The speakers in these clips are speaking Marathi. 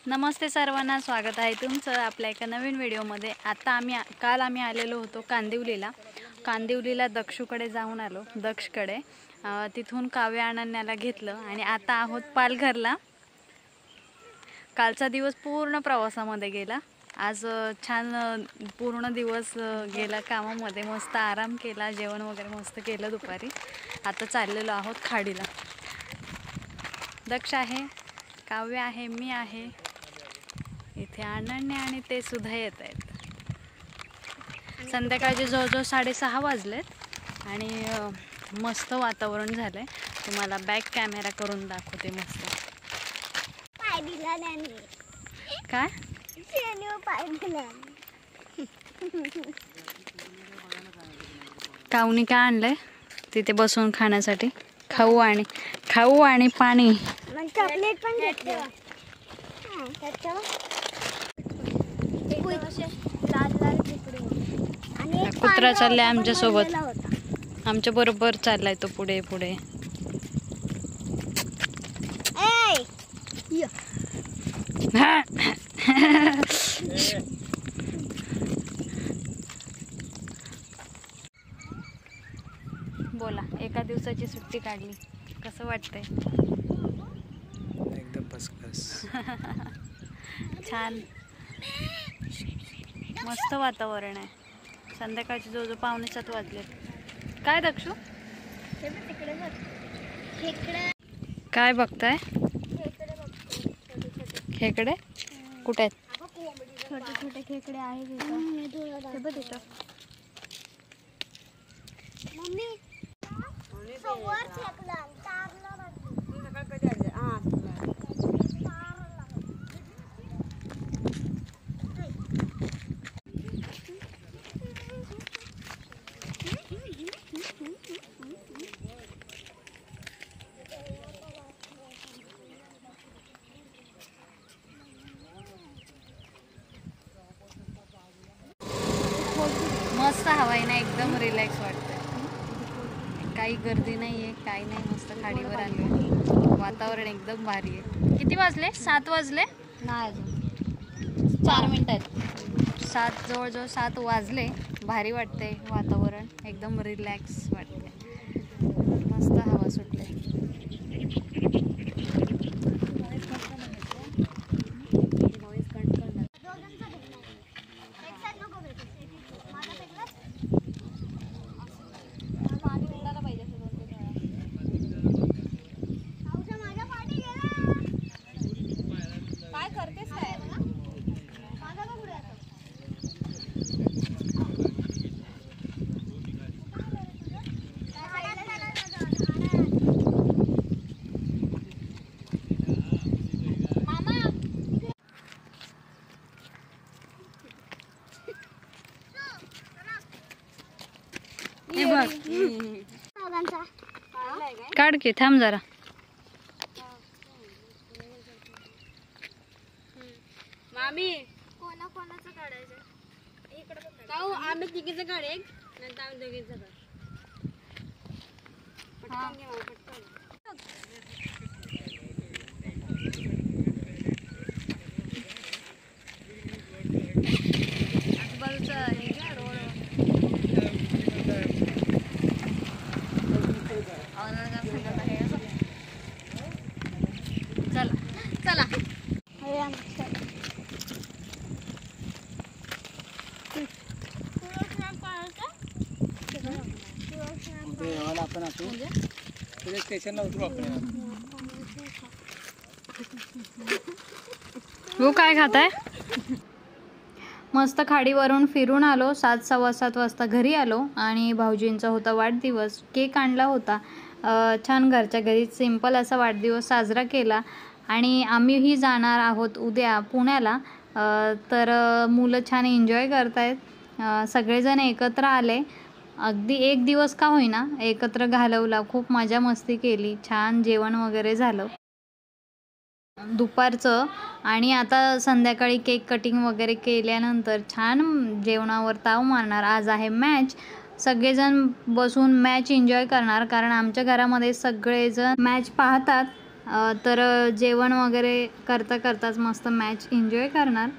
नमस्ते सर्वांना, स्वागत आहे तुमचं आपल्या एका नवीन व्हिडिओमध्ये। आता काल आम्ही आलेलो होतो कांदिवलीला दक्षूकडे जाऊन आलो, दक्षकडे। तिथून काव्य अनन्याला घेतलं आणि आता आहोत पालघरला। कालचा दिवस पूर्ण प्रवासामध्ये गेला। आज छान पूर्ण दिवस गेला कामामध्ये, मस्त आराम केला, जेवण वगैरे मस्त केलं दुपारी। आता चाललेलो आहोत खाडीला। दक्ष आहे, काव्य आहे, मी आहे, इथे अनन्या आणि ते सुद्धा येत आहेत। संध्याकाळचे जवळजवळ 6:30 वाजलेत आणि मस्त वातावरण झालंय। तुम्हाला बॅक कॅमेरा करून दाखवते। मस्त पाय दिला नाही काय पाय दिला। काऊनी काय आणलंय तिथे बसून खाण्यासाठी? खाऊ आणि पाणी। चॉकलेट पण घेतलं। कुत्रा चाललाय आमच्या सोबत, आमच्या बरोबर चाललाय तो पुढे पुढे। बोला, एका दिवसाची सुट्टी काढली, कसं वाटतंय? एकदम फर्स्ट क्लास। छान मस्त वातावरण आहे। संध्याकाळचे जवळजवळ 6:45 वाजले। काय दक्षू काय बघताय? खेकडे कुठे आहेत? छोटे छोटे खेकडे आहेत इथं। मम्मी वर फेकला, तारला मस्त हवा आहे ना, एकदम रिलॅक्स वाटतंय। काही गर्दी नाहीये, काही नाही, मस्त खाडीवर आलो। वातावरण एकदम भारी आहे। किती वाजले? 7 वाजले नाही, अजून 4 मिनिटं आहेत। 7 जवळजवळ 7 वाजले। भारी वाटते वातावरण, एकदम रिलॅक्स वाटते, मस्त हवा सुटले। काढ की, थांब जरा। मामी कोणाचं काढायचं? इकडे काढू, आम्ही तिघीचं काढ, एक नाही तर आम्ही दोघीचं काढ। पटकन घे मामा, पटकन। चला आपण स्टेशनला उतरू आपण। हो, काय खाताय? मस्त खाडीवरून फिरून आलो। 7, 7:15 वाजता घरी आलो आणि भाऊजींचा होता वाढदिवस, केक आणला होता। छान घरच्या घरी सिंपल असा वाढदिवस साजरा केला आणि आम्हीही जाणार आहोत उद्या पुण्याला। तर मुलं छान एन्जॉय करतायत। सगळेजण एकत्र आले, अगदी एक दिवस का होईना एकत्र घालवला, खूप मजा मस्ती केली, छान जेवण वगैरे झालं दुपारचं। आणि आता संध्याकाळी केक कटिंग वगैरे केल्यानंतर छान जेवणावर ताव मारणार। आज आहे मॅच, सगळेजण बसून मॅच एन्जॉय करणार, कारण आमच्या घरामध्ये सगळेजण मॅच पाहतात। तर जेवण वगैरे करता करताच मस्त मॅच एन्जॉय करणार.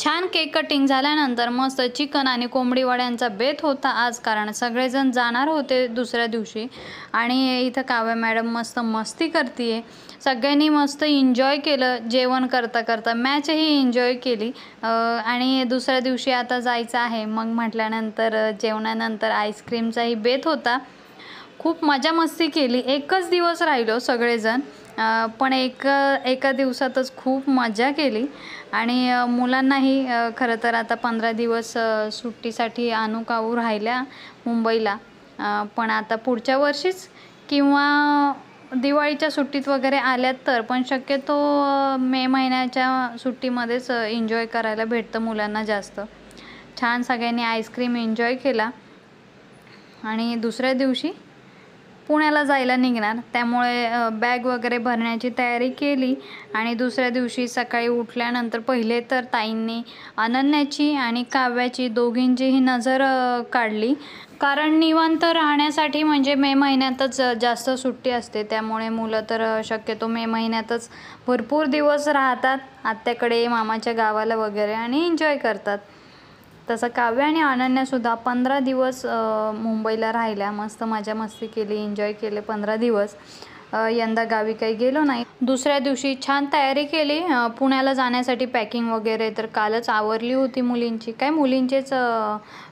छान केक कटिंग झाल्यानंतर मस्त चिकन आणि कोंबडी वड्यांचा बेत होता आज, कारण सगळेजण जाणार होते दुसऱ्या दिवशी. आणि इथं काव्या मॅडम मस्त मस्ती करतीये. सगळ्यांनी मस्त एन्जॉय केलं जेवण करता करता, मॅचही एन्जॉय केली. आणि दुसऱ्या दिवशी आता जायचं आहे. मग म्हटल्यानंतर जेवणानंतर आईस्क्रीमचाही बेत होता. खूप मजा मस्ती केली. एकच दिवस राहिलो सगळेजण, पण एका दिवसातच खूप मजा केली. आणि मुलांनाही खरं तर आता 15 दिवस सुट्टीसाठी आणू काऊ राहिल्या मुंबईला. पण आता पुढच्या वर्षीच किंवा दिवाळीच्या सुट्टीत वगैरे आल्यात तर, पण शक्यतो मे महिन्याच्या सुट्टीमध्येच एन्जॉय करायला भेटतं मुलांना जास्त. छान सगळ्यांनी आईस्क्रीम एन्जॉय केला. आणि दुसऱ्या दिवशी पुण्याला जायला निघणार, त्यामुळे बॅग वगैरे भरण्याची तयारी केली. आणि दुसऱ्या दिवशी सकाळी उठल्यानंतर पहिले तर ताईंनी अनन्याची आणि काव्याची दोघींचीही नजर काढली. कारण निवांत राहण्यासाठी म्हणजे मे महिन्यातच जास्त सुट्टी असते, त्यामुळे मुलं तर शक्यतो मे महिन्यातच भरपूर दिवस राहतात आत्याकडे, मामाच्या गावाला वगैरे, आणि एन्जॉय करतात. तसं काव्य आणि अनन्यासुद्धा 15 दिवस मुंबईला राहिल्या. मस्त मजा मस्ती केली, एन्जॉय केले 15 दिवस. यंदा गावी काही गेलो नाही. दुसऱ्या दिवशी छान तयारी केली पुण्याला जाण्यासाठी, पॅकिंग वगैरे तर कालच आवरली होती मुलींची. काय मुलींचेच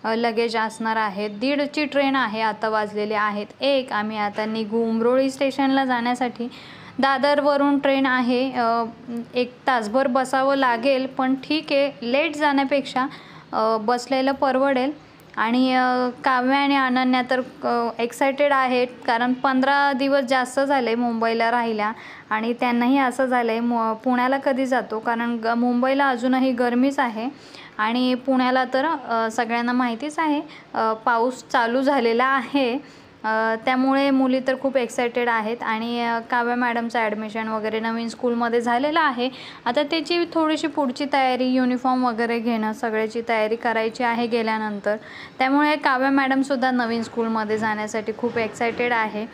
लगेज असणार आहेत. 1:30ची ट्रेन आहे, आता वाजलेले आहेत 1. आम्ही आता निघू उमरोळी स्टेशनला जाण्यासाठी. दादरवरून ट्रेन आहे, 1 तासभर बसावं लागेल, पण ठीक आहे, लेट जाण्यापेक्षा बसलेलं परवडेल. आणि काव्य आणि अनन्या तर एक्सायटेड आहेत, कारण 15 दिवस जास्त झाले मुंबईला राहिल्या. आणि त्यांनाही असं झालं आहे पुण्याला कधी जातो, कारण मुंबईला अजूनही गरमीच आहे. आणि पुण्याला तर सगळ्यांना माहितीच आहे पाऊस चालू झालेला आहे. त्यामुळे मुली तर खूप एक्सायटेड आहेत. आणि काव्या मॅडमचं ॲडमिशन वगैरे नवीन स्कूलमध्ये झालेलं आहे. आता त्याची थोडीशी पुढची तयारी, युनिफॉर्म वगैरे घेणं, सगळ्याची तयारी करायची आहे गेल्यानंतर. त्यामुळे काव्या मॅडमसुद्धा नवीन स्कूलमध्ये जाण्यासाठी खूप एक्सायटेड आहे.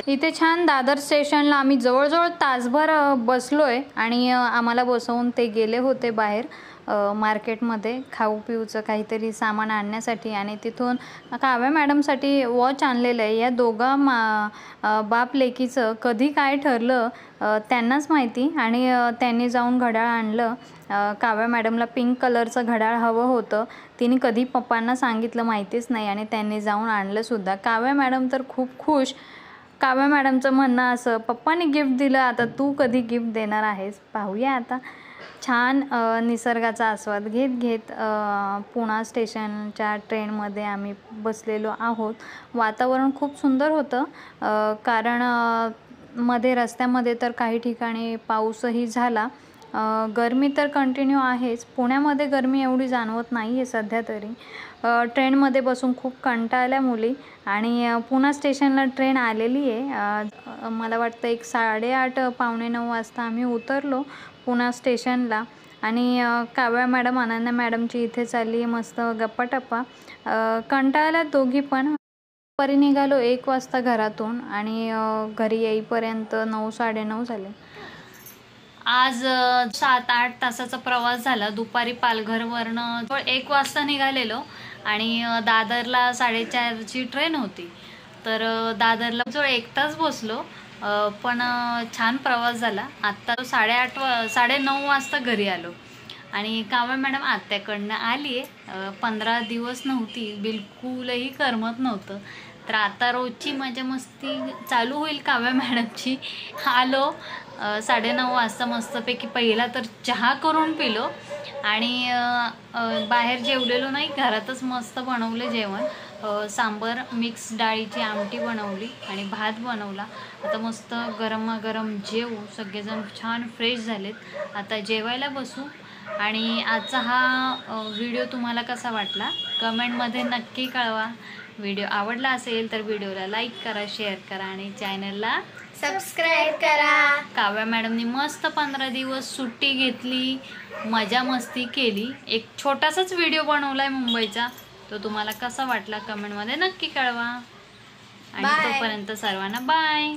इथे छान दादर स्टेशनला आम्ही जवळजवळ तासभर बसलोय. आणि आम्हाला बसवून ते गेले होते बाहेर मार्केटमध्ये खाऊ पिऊचं काहीतरी सामान आणण्यासाठी. आणि तिथून काव्या मॅडमसाठी वॉच आणलेलं आहे. या दोघा बाप लेकीचं कधी काय ठरलं त्यांनाच माहिती. आणि त्यांनी जाऊन घड्याळ आणलं. काव्या मॅडमला पिंक कलरचं घड्याळ हवं होतं. तिने कधी पप्पांना सांगितलं माहितीच नाही, आणि त्यांनी जाऊन आणलंसुद्धा. काव्या मॅडम तर खूप खुश. काव्या मॅडमचं म्हणणं असं, पप्पांनी गिफ्ट दिलं, आता तू कधी गिफ्ट देणार आहेस. पाहूया आता. छान निसर्गाचा आस्वाद घेत घेत पुणा स्टेशनच्या ट्रेनमध्ये आम्ही बसलेलो आहोत. वातावरण खूप सुंदर होतं, कारण मध्ये रस्त्यामध्ये तर काही ठिकाणी पाऊसही झाला. गरमी तर कंटिन्यू आहेच. पुण्यामध्ये गरमी एवढी जाणवत नाही आहे सध्या तरी. ट्रेनमध्ये बसून खूप कंटाळल्या मुली. आणि पुणा स्टेशनला ट्रेन आलेली आहे. मला वाटतं 8:30 पावणे 9 वाजता आम्ही उतरलो पुणा स्टेशनला. आणि काव्या मॅडम, अनन्या मॅडमची इथे चालली मस्त गप्पाटप्पा. कंटाळल्या दोघी पण. परी निघालो 1 वाजता घरातून, आणि घरी येईपर्यंत 9 साडेनऊ झाले. आज 7-8 तासाचा प्रवास झाला. दुपारी पालघरवरनं 1 वाजता निघालेलो, आणि दादरला 4:30ची ट्रेन होती. तर दादरला जो 1 तास बसलो, पण छान प्रवास झाला. आत्ता 8:30-9 वाजता घरी आलो. आणि काव्या मॅडम आत्याकडनं आली आहे. 15 दिवस नव्हती, बिलकुलही करमत नव्हतं. तर आता रोजची मजा मस्ती चालू होईल काव्या मॅडमची. आलो 9:30 वाजता मस्तपैकी पहिला तर चहा करून पिलो आणि बाहेर जेवलेलो नाही, घरातच मस्त बनवलं जेवण. सांबर, मिक्स डाळीची आमटी बनवली आणि भात बनवला. आता मस्त गरमागरम जेवू, सगळेजण छान फ्रेश झालेत. आता जेवायला बसू. आणि आजचा हा व्हिडिओ तुम्हाला कसा वाटला कमेंटमध्ये नक्की कळवा. व्हिडिओ आवडला असेल तर व्हिडिओला लाईक करा, शेअर करा आणि चॅनलला सबस्क्राईब करा. काव्या मॅडमनी मस्त 15 दिवस सुट्टी घेतली, मजा मस्ती केली. एक छोटासाच व्हिडिओ बनवलाय मुंबईचा, तो तुम्हाला कसा वाटला कमेंटमध्ये नक्की कळवा. आणि तोपर्यंत सर्वांना बाय.